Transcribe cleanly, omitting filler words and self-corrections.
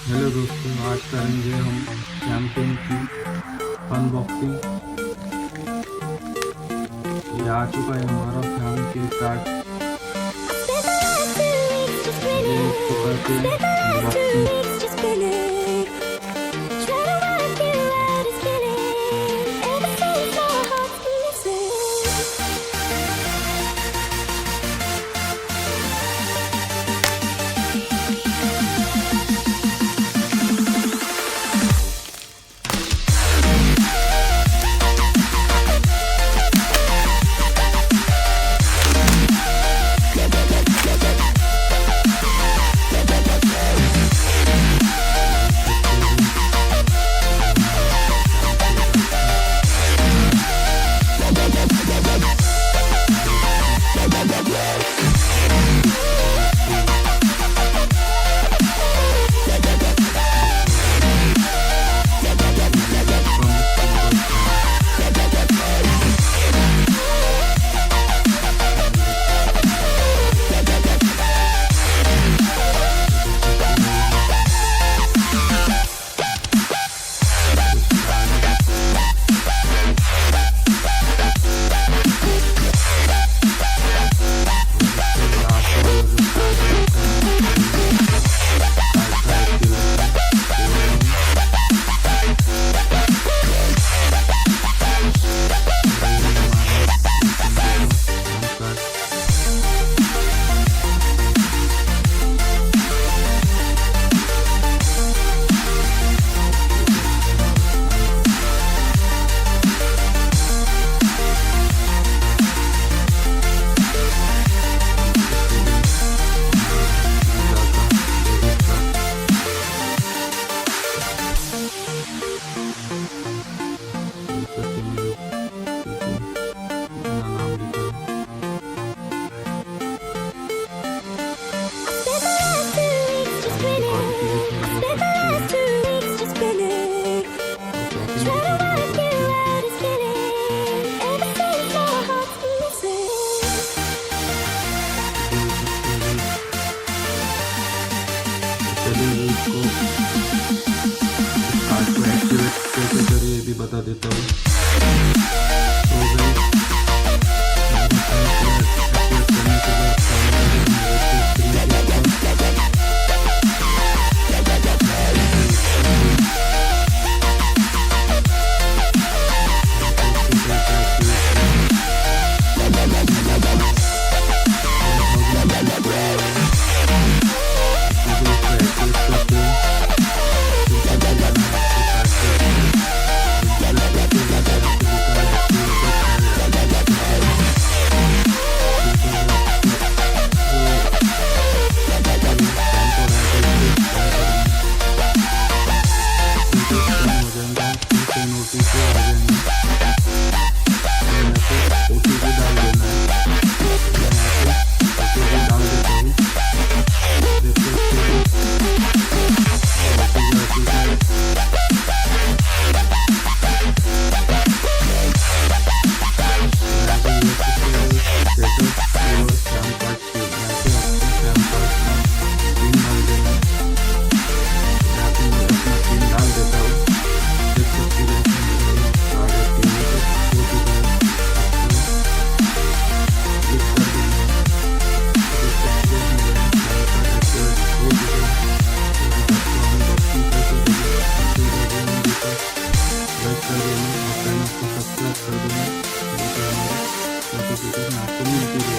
Hello दोस्तों, आज करेंगे हम फैमपे की अनबॉक्सिंग। ये आ चुका है हमारा फैमपे कार्ड। ये इसको करते हैं अनबॉक्सिंग। चलिए इसको कार्ड को एक्टिवेट कैसे करें ये भी बता देता हूँ। तो गाइस, एक्टिवेट करने के बाद सब्सक्राइब कर देना, आपको मिलती है।